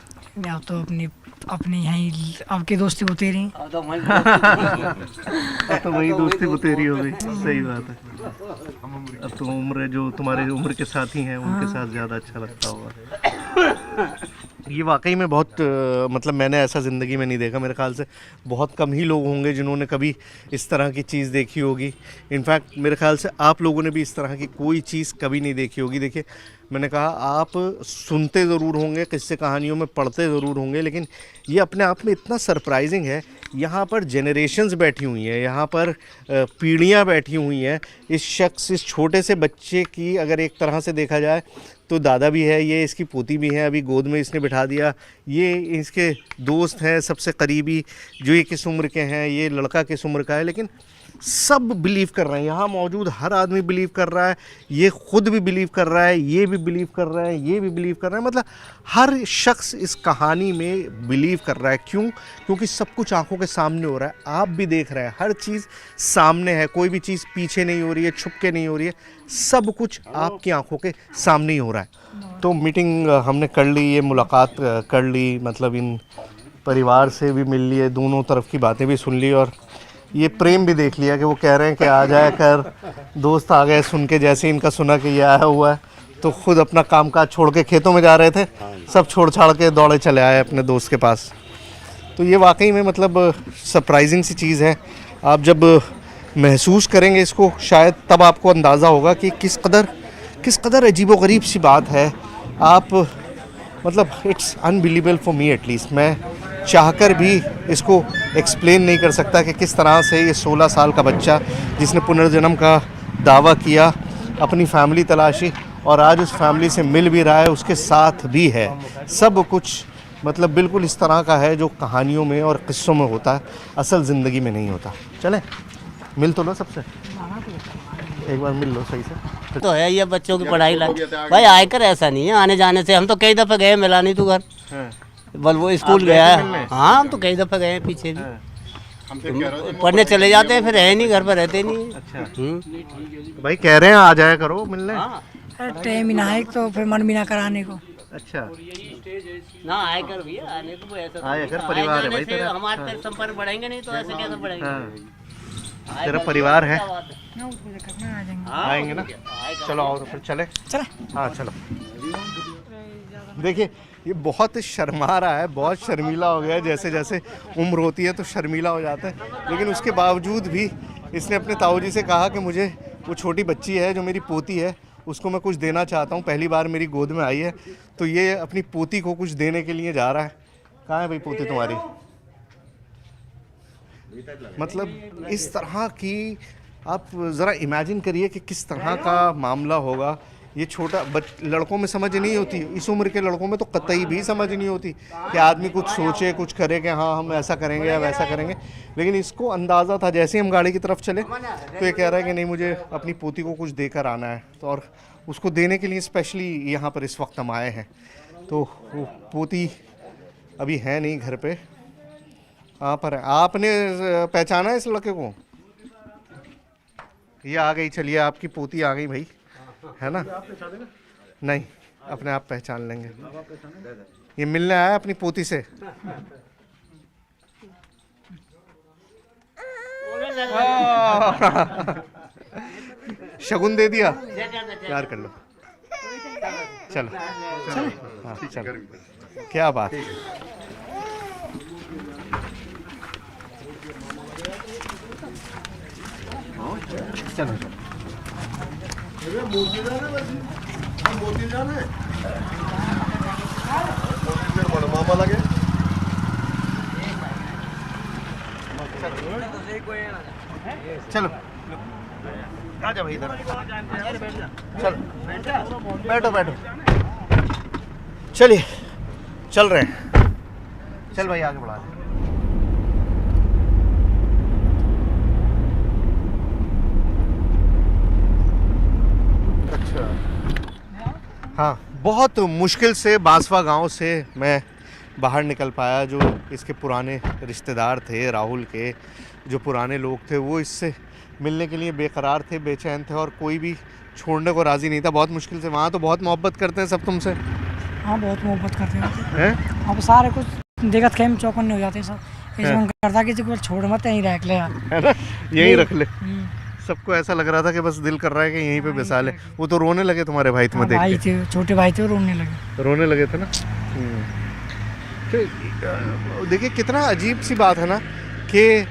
या तो अपनी अपनी यहीं आपकी दोस्ती होती रही। अब तो वही दोस्ती बुतेरी हो गई। सही बात है। अब तो उम्र जो तुम्हारे उम्र के साथी हैं उनके साथ ज़्यादा अच्छा लगता होगा। ये वाकई में बहुत मतलब मैंने ऐसा ज़िंदगी में नहीं देखा। मेरे ख्याल से बहुत कम ही लोग होंगे जिन्होंने कभी इस तरह की चीज़ देखी होगी। इनफैक्ट मेरे ख्याल से आप लोगों ने भी इस तरह की कोई चीज़ कभी नहीं देखी होगी। देखिए, मैंने कहा आप सुनते ज़रूर होंगे, किस्से कहानियों में पढ़ते ज़रूर होंगे, लेकिन ये अपने आप में इतना सरप्राइजिंग है। यहाँ पर जनरेशन्स बैठी हुई हैं, यहाँ पर पीढ़ियाँ बैठी हुई हैं। इस शख्स, इस छोटे से बच्चे की अगर एक तरह से देखा जाए तो दादा भी है, ये इसकी पोती भी है, अभी गोद में इसने बिठा दिया। ये इसके दोस्त हैं सबसे करीबी, जो ये किस उम्र के हैं, ये लड़का किस उम्र का है, लेकिन सब बिलीव कर रहे हैं। यहाँ मौजूद हर आदमी बिलीव कर रहा है, ये खुद भी बिलीव कर रहा है, ये भी बिलीव कर रहे हैं, ये भी बिलीव कर रहे हैं। मतलब हर शख्स इस कहानी में बिलीव कर रहा है। क्यों? क्योंकि सब कुछ आंखों के सामने हो रहा है, आप भी देख रहे हैं, हर चीज़ सामने है, कोई भी चीज़ पीछे नहीं हो रही है, छुप के नहीं हो रही है, सब कुछ आपकी आंखों के सामने ही हो रहा है। तो मीटिंग हमने कर ली, ये मुलाकात कर ली, मतलब इन परिवार से भी मिल लिए, दोनों तरफ की बातें भी सुन ली और ये प्रेम भी देख लिया कि वो कह रहे हैं कि आ जाया कर। दोस्त आ गए सुन के, जैसे इनका सुना कि ये आया हुआ है तो खुद अपना कामकाज छोड़ के, खेतों में जा रहे थे, सब छोड़ छाड़ के दौड़े चले आए अपने दोस्त के पास। तो ये वाकई में मतलब सरप्राइजिंग सी चीज़ है। आप जब महसूस करेंगे इसको शायद तब आपको अंदाज़ा होगा कि किस कदर अजीबोगरीब सी बात है। आप मतलब it's unbelievable for me at least. मैं चाहकर भी इसको एक्सप्लेन नहीं कर सकता कि किस तरह से ये 16 साल का बच्चा जिसने पुनर्जन्म का दावा किया, अपनी फैमिली तलाशी और आज उस फैमिली से मिल भी रहा है, उसके साथ भी है। सब कुछ मतलब बिल्कुल इस तरह का है जो कहानियों में और किस्सों में होता है, असल ज़िंदगी में नहीं होता। चलें मिल तो लो सबसे, एक बार मिल लो सही से। तो है ये बच्चों की पढ़ाई लाइक भाई आयकर ऐसा नहीं है आने जाने से। हम तो कई दफ़े गए, मिला नहीं तू घर, बल वो स्कूल गया है। हाँ, हम तो कई दफ़े गए पीछे भी। पढ़ने चले जाते हैं, फिर रहे नहीं, घर पर रहते नहीं। अच्छा भाई कह रहे हैं आ जाया करो मिलने। टाइम ही ना है तो फिर मन भी ना कराने को। अच्छा ना आयकर भी आने को ऐसा आयकर परिवार है भाई तेरा। हमारे संपर्क बढ़ेंगे नहीं तो ऐसे कैसे बढ़ेंगे। तेरा परिवार है, ना उसको देखकर ना आ जाएंगे। आएंगे ना। चलो और फिर चले। हाँ चलो। देखिए ये बहुत शर्मा रहा है, बहुत शर्मीला हो गया है। जैसे जैसे उम्र होती है तो शर्मीला हो जाता है, लेकिन उसके बावजूद भी इसने अपने ताऊजी से कहा कि मुझे वो छोटी बच्ची है जो मेरी पोती है उसको मैं कुछ देना चाहता हूँ, पहली बार मेरी गोद में आई है, तो ये अपनी पोती को कुछ देने के लिए जा रहा है। कहाँ है भाई पोती तुम्हारी? मतलब इस तरह की आप ज़रा इमेजिन करिए कि किस तरह का मामला होगा। ये छोटा लड़कों में समझ नहीं होती, इस उम्र के लड़कों में तो कतई भी समझ नहीं होती कि आदमी कुछ सोचे, कुछ करे कि हाँ हम ऐसा करेंगे या वैसा करेंगे। लेकिन इसको अंदाज़ा था, जैसे ही हम गाड़ी की तरफ चले तो ये कह रहा है कि नहीं मुझे अपनी पोती को कुछ देकर आना है, तो और उसको देने के लिए स्पेशली यहाँ पर इस वक्त हम आए हैं। तो वो पोती अभी है नहीं घर पे, यहाँ पर है। आपने पहचाना है इस लड़के को? ये आ गई, चलिए आपकी पोती आ गई भाई, है ना? नहीं, अपने आप पहचान लेंगे। ये मिलने आया अपनी पोती से। शगुन दे दिया, प्यार कर लो। चलो हाँ चलो, क्या बात है। चलो मामा लगे। चलो आ जा भाई इधर, चलो बैठो बैठो, चलिए चल रहे हैं। चल भाई आगे बढ़ा दे। हाँ, बहुत मुश्किल से बांसवा गांव से मैं बाहर निकल पाया। जो इसके पुराने रिश्तेदार थे, राहुल के जो पुराने लोग थे, वो इससे मिलने के लिए बेकरार थे, बेचैन थे और कोई भी छोड़ने को राज़ी नहीं था। बहुत मुश्किल से, वहाँ तो बहुत मोहब्बत करते हैं सब तुमसे। हाँ बहुत मोहब्बत करते हैं, अब सारे कुछ देखत खेम चौकन्ने हो जाते हैं सब। इसमें करता कि कोई छोड़ मत, यहीं रख ले यार, है ना, यहीं रख ले। सबको ऐसा लग रहा था कि बस दिल कर रहा है कि यहीं पे बसा ले। वो तो रोने लगे तुम्हारे भाई तुम्हें देख भाई थे, छोटे भाई थे, रोने लगे थे ना। तो देखिए कितना अजीब सी बात है ना कि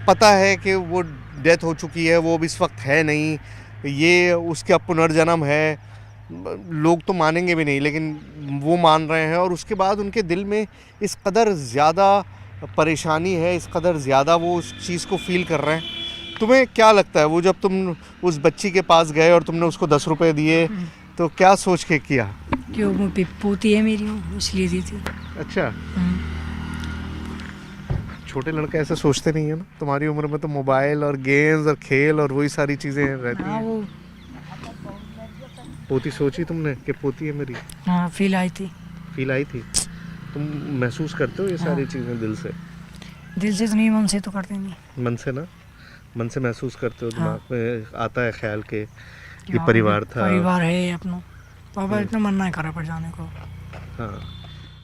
पता है कि वो डेथ हो चुकी है, वो अब इस वक्त है नहीं, ये उसका पुनर्जन्म है। लोग तो मानेंगे भी नहीं, लेकिन वो मान रहे हैं। और उसके बाद उनके दिल में इस कदर ज़्यादा परेशानी है, इस कदर ज़्यादा वो उस चीज़ को फील कर रहे हैं। तुम्हें क्या लगता है, वो जब तुम उस बच्ची के पास गए और तुमने उसको 10 रुपए दिए तो क्या सोच के किया? कि वो पोती है मेरी, इसलिए दी थी। अच्छा, छोटे लड़के ऐसे सोचते नहीं है ना। तुम्हारी उम्र में तो मोबाइल और गेम्स और खेल और वही सारी चीज़ें रहती हैं। वो पोती सोची तुमने कि पोती है मेरी? हाँ, फील आई थी। तुम महसूस करते हो ये सारी चीज़ें दिल से? दिल से तो नहीं, मन से तो करते नहीं। मन से ना, मन से महसूस करते हो, दिमाग में आता है ख्याल के ये परिवार था, परिवार है अपना। पापा इतना मन नहीं करा पर जाने को। हाँ।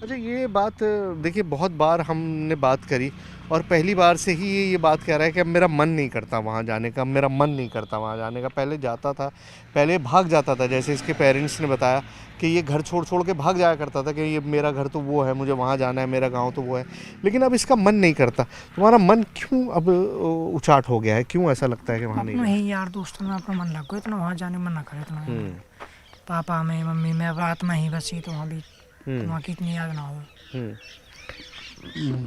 अच्छा, ये बात देखिए बहुत बार हमने बात करी और पहली बार से ही ये बात कह रहा है कि अब मेरा मन नहीं करता वहाँ जाने का, मेरा मन नहीं करता वहाँ जाने का। पहले जाता था, पहले भाग जाता था, जैसे इसके पेरेंट्स ने बताया कि ये घर छोड़ के भाग जाया करता था कि ये मेरा घर तो वो है, मुझे वहाँ जाना है, मेरा गांव तो वो है। लेकिन अब इसका मन नहीं करता। तुम्हारा मन क्यों अब उचाट हो गया है? क्यों ऐसा लगता है कि वहाँ नहीं? यार दोस्तों में अपना मन लग गया, इतना वहाँ जाने मन ना करे इतना। पापा में, मम्मी में, रात में ही बसी तो वहाँ भी वहाँ की इतनी याद ना हो।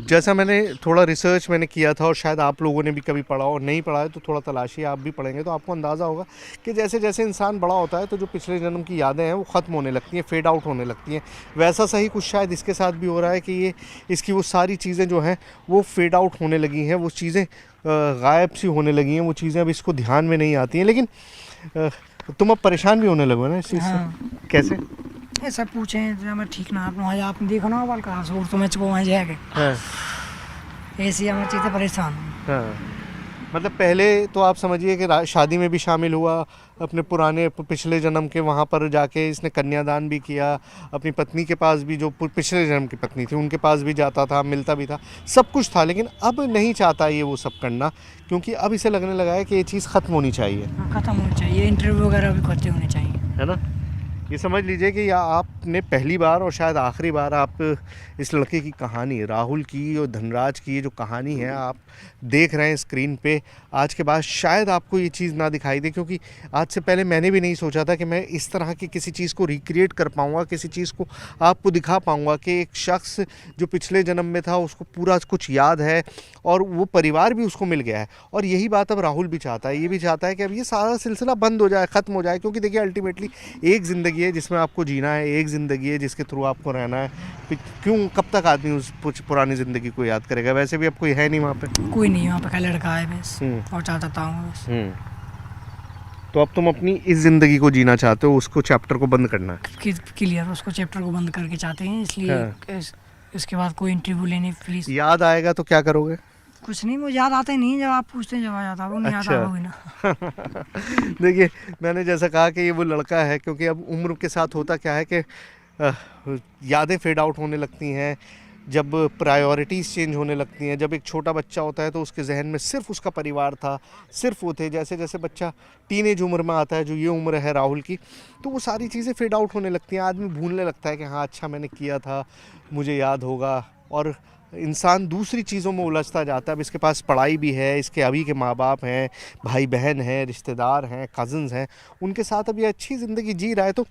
जैसा मैंने थोड़ा रिसर्च मैंने किया था और शायद आप लोगों ने भी कभी पढ़ा और नहीं पढ़ा है तो थोड़ा तलाशी, आप भी पढ़ेंगे तो आपको अंदाज़ा होगा कि जैसे जैसे इंसान बड़ा होता है तो जो पिछले जन्म की यादें हैं वो ख़त्म होने लगती हैं, फेड आउट होने लगती हैं। वैसा सही कुछ शायद इसके साथ भी हो रहा है कि ये इसकी वो सारी चीज़ें जो हैं वो फेड आउट होने लगी हैं, वो चीज़ें गायब सी होने लगी हैं, वो चीज़ें अब इसको ध्यान में नहीं आती हैं। लेकिन तुम अब परेशान भी होने लगो ना इस चीज़ से? कैसे? ऐसा पूछे मैं ठीक ना, आप देखो ना वाल कहाँ से तो मैं चुको वहाँ जाएगा। हाँ। ऐसी हमें चीज़ें परेशान। हाँ, मतलब पहले तो आप समझिए कि शादी में भी शामिल हुआ, अपने पुराने पिछले जन्म के वहाँ पर जाके इसने कन्यादान भी किया, अपनी पत्नी के पास भी, जो पिछले जन्म की पत्नी थी उनके पास भी जाता था, मिलता भी था, सब कुछ था। लेकिन अब नहीं चाहता ये वो सब करना, क्योंकि अब इसे लगने लगा है कि ये चीज़ ख़त्म होनी चाहिए। ख़त्म होनी चाहिए, इंटरव्यू वगैरह भी करते होने चाहिए, है ना? ये समझ लीजिए कि या आपने पहली बार और शायद आखिरी बार आप इस लड़के की कहानी, राहुल की और धनराज की जो कहानी है आप देख रहे हैं स्क्रीन पे। आज के बाद शायद आपको ये चीज़ ना दिखाई दे, क्योंकि आज से पहले मैंने भी नहीं सोचा था कि मैं इस तरह की किसी चीज़ को रिक्रिएट कर पाऊँगा, किसी चीज़ को आपको दिखा पाऊँगा कि एक शख्स जो पिछले जन्म में था उसको पूरा कुछ याद है और वो परिवार भी उसको मिल गया है। और यही बात अब राहुल भी चाहता है, ये भी चाहता है कि अब ये सारा सिलसिला बंद हो जाए, ख़त्म हो जाए, क्योंकि देखिए अल्टीमेटली एक ज़िंदगी है जिसमें आपको जीना है, एक ज़िंदगी है जिसके थ्रू आपको रहना है। क्यों, कब तक आदमी उस पुरानी ज़िंदगी को याद करेगा? वैसे भी अब कोई है नहीं वहाँ पे, कोई नहीं वहाँ पे, का लड़का है बस और चाहता हूँ बस। तो अब तुम अपनी इस ज़िंदगी को जीना चाहते हो, उसको चैप्टर को बंद करना है। क्लियर, उसको चैप्टर को बंद करके चाहते हैं, इसलिए इसके बाद कोई इंटरव्यू लेने प्लीज। याद आएगा तो क्या करोगे? कुछ नहीं, मुझे याद आता ही नहीं, जब आप पूछते हैं जब आ जाता, वो नहीं आता होगी ना। देखिए मैंने जैसा कहा कि ये वो लड़का है, क्योंकि अब उम्र के साथ होता क्या है कि यादें फेड आउट होने लगती हैं, जब प्रायोरिटीज़ चेंज होने लगती हैं। जब एक छोटा बच्चा होता है तो उसके जहन में सिर्फ उसका परिवार था, सिर्फ वो थे। जैसे जैसे बच्चा टीनेज उम्र में आता है, जो ये उम्र है राहुल की, तो वो सारी चीज़ें फेड आउट होने लगती हैं। आदमी भूलने लगता है कि हाँ अच्छा मैंने किया था, मुझे याद होगा, और इंसान दूसरी चीज़ों में उलझता जाता है। अब इसके पास पढ़ाई भी है, इसके अभी के माँ बाप हैं, भाई बहन हैं, रिश्तेदार हैं, कज़न्स हैं, उनके साथ अब ये अच्छी ज़िंदगी जी रहा है। तो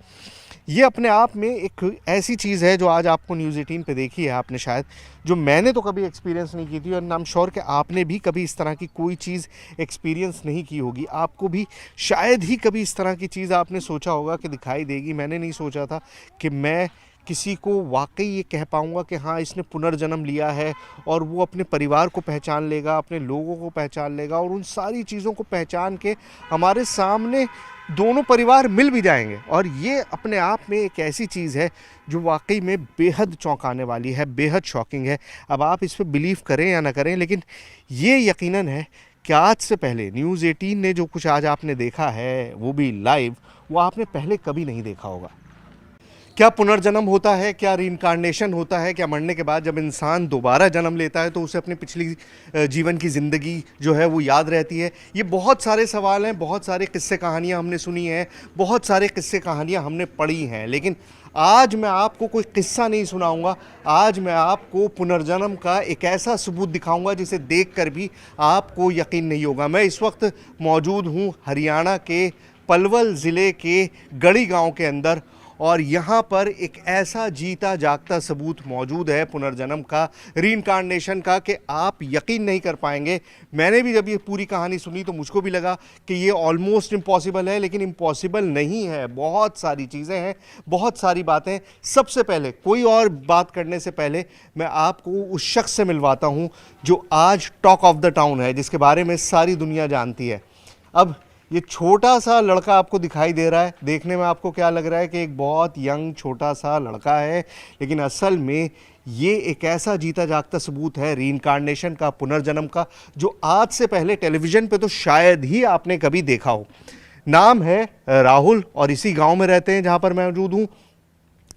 ये अपने आप में एक ऐसी चीज़ है जो आज आपको न्यूज़ 18 पे देखी है आपने शायद, जो मैंने तो कभी एक्सपीरियंस नहीं की थी, और आई एम श्योर कि आपने भी कभी इस तरह की कोई चीज़ एक्सपीरियंस नहीं की होगी। आपको भी शायद ही कभी इस तरह की चीज़ आपने सोचा होगा कि दिखाई देगी। मैंने नहीं सोचा था कि मैं किसी को वाकई ये कह पाऊँगा कि हाँ इसने पुनर्जन्म लिया है, और वो अपने परिवार को पहचान लेगा, अपने लोगों को पहचान लेगा, और उन सारी चीज़ों को पहचान के हमारे सामने दोनों परिवार मिल भी जाएंगे। और ये अपने आप में एक ऐसी चीज़ है जो वाकई में बेहद चौंकाने वाली है, बेहद शॉकिंग है। अब आप इस पर बिलीव करें या ना करें, लेकिन ये यकीनन है कि आज से पहले न्यूज़ 18 ने जो कुछ आज आपने देखा है, वो भी लाइव, वो आपने पहले कभी नहीं देखा होगा। क्या पुनर्जन्म होता है? क्या रीइंकार्नेशन होता है? क्या मरने के बाद जब इंसान दोबारा जन्म लेता है तो उसे अपनी पिछली जीवन की ज़िंदगी जो है वो याद रहती है? ये बहुत सारे सवाल हैं, बहुत सारे किस्से कहानियाँ हमने सुनी हैं, बहुत सारे किस्से कहानियाँ हमने पढ़ी हैं, लेकिन आज मैं आपको कोई किस्सा नहीं सुनाऊंगा। आज मैं आपको पुनर्जन्म का एक ऐसा सबूत दिखाऊंगा जिसे देखकर भी आपको यकीन नहीं होगा। मैं इस वक्त मौजूद हूँ हरियाणा के पलवल ज़िले के गढ़ी गाँव के अंदर, और यहाँ पर एक ऐसा जीता जागता सबूत मौजूद है पुनर्जन्म का, रीइंकार्नेशन का, कि आप यकीन नहीं कर पाएंगे। मैंने भी जब ये पूरी कहानी सुनी तो मुझको भी लगा कि ये ऑलमोस्ट इम्पॉसिबल है, लेकिन इम्पॉसिबल नहीं है। बहुत सारी चीज़ें हैं, बहुत सारी बातें। सबसे पहले, कोई और बात करने से पहले, मैं आपको उस शख्स से मिलवाता हूँ जो आज टॉक ऑफ द टाउन है, जिसके बारे में सारी दुनिया जानती है। अब ये छोटा सा लड़का आपको दिखाई दे रहा है, देखने में आपको क्या लग रहा है कि एक बहुत यंग छोटा सा लड़का है, लेकिन असल में ये एक ऐसा जीता जागता सबूत है रीइंकार्नेशन का, पुनर्जन्म का, जो आज से पहले टेलीविज़न पे तो शायद ही आपने कभी देखा हो। नाम है राहुल, और इसी गांव में रहते हैं जहां पर मैं मौजूद हूँ।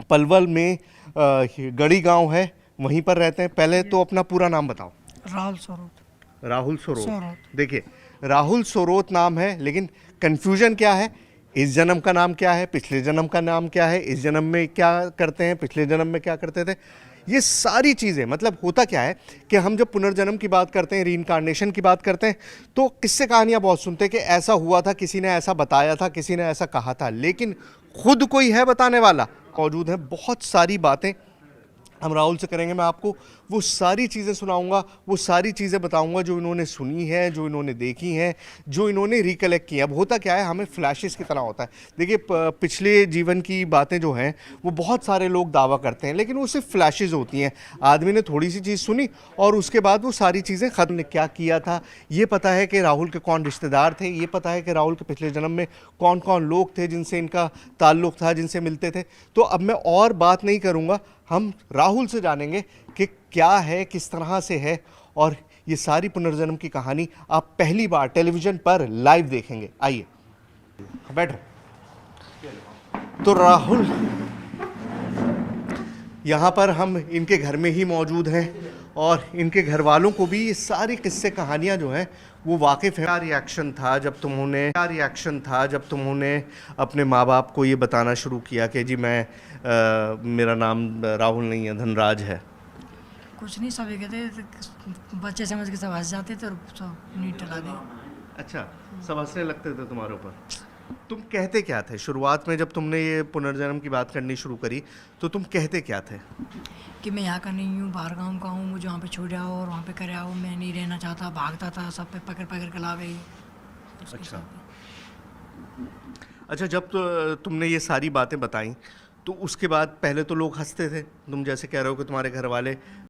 पलवल में गढ़ी गांव है, वहीं पर रहते हैं। पहले तो अपना पूरा नाम बताओ। राहुल सोरोत। राहुल सोरोत। देखिए राहुल सोरोत नाम है, लेकिन कन्फ्यूजन क्या है? इस जन्म का नाम क्या है, पिछले जन्म का नाम क्या है, इस जन्म में क्या करते हैं, पिछले जन्म में क्या करते थे, ये सारी चीज़ें। मतलब होता क्या है कि हम जब पुनर्जन्म की बात करते हैं, रीइंकार्नेशन की बात करते हैं, तो किस्से कहानियाँ बहुत सुनते हैं कि ऐसा हुआ था, किसी ने ऐसा बताया था, किसी ने ऐसा कहा था, लेकिन खुद कोई है बताने वाला? मौजूद है। बहुत सारी बातें हम राहुल से करेंगे। मैं आपको वो सारी चीज़ें सुनाऊंगा, वो सारी चीज़ें बताऊंगा जो इन्होंने सुनी है, जो इन्होंने देखी हैं, जो इन्होंने रिकलेक्ट की है। अब होता क्या है, हमें फ्लैशेस की तरह होता है। देखिए पिछले जीवन की बातें जो हैं वो बहुत सारे लोग दावा करते हैं, लेकिन वो सिर्फ फ्लैशेस होती हैं। आदमी ने थोड़ी सी चीज़ सुनी और उसके बाद वो सारी चीज़ें ख़त्म। ने क्या किया था, ये पता है कि राहुल के कौन रिश्तेदार थे, ये पता है कि राहुल के पिछले जन्म में कौन कौन लोग थे जिनसे इनका ताल्लुक़ था, जिनसे मिलते थे। तो अब मैं और बात नहीं करूँगा, हम राहुल से जानेंगे कि क्या है, किस तरह से है, और ये सारी पुनर्जन्म की कहानी आप पहली बार टेलीविज़न पर लाइव देखेंगे। आइए बैठो। तो राहुल, यहाँ पर हम इनके घर में ही मौजूद हैं, और इनके घर वालों को भी ये सारी किस्से कहानियाँ जो हैं वो वाकिफ़ हैं। क्या रिएक्शन था जब तुमने अपने माँ बाप को ये बताना शुरू किया कि जी मेरा नाम राहुल नहीं है, धनराज है? कुछ नहीं, सब ये कहते बच्चे समझ के सब हंस जाते थे और सब नीट टला दिए। अच्छा, सब हंसने लगते थे तुम्हारे ऊपर। तुम कहते क्या थे शुरुआत में जब तुमने ये पुनर्जन्म की बात करनी शुरू करी, तो तुम कहते क्या थे? कि मैं यहाँ का नहीं हूँ, बाहर गाँव का हूँ, मुझे वहाँ पे छोड़ आओ और वहाँ पे कर आओ, मैं नहीं रहना चाहता, भागता था, सब पे पकड़ पकड़ के लावे। अच्छा, जब तुमने ये सारी बातें बताई तो उसके बाद पहले तो लोग हंसते थे, तुम जैसे कह रहे हो कि तुम्हारे घर वाले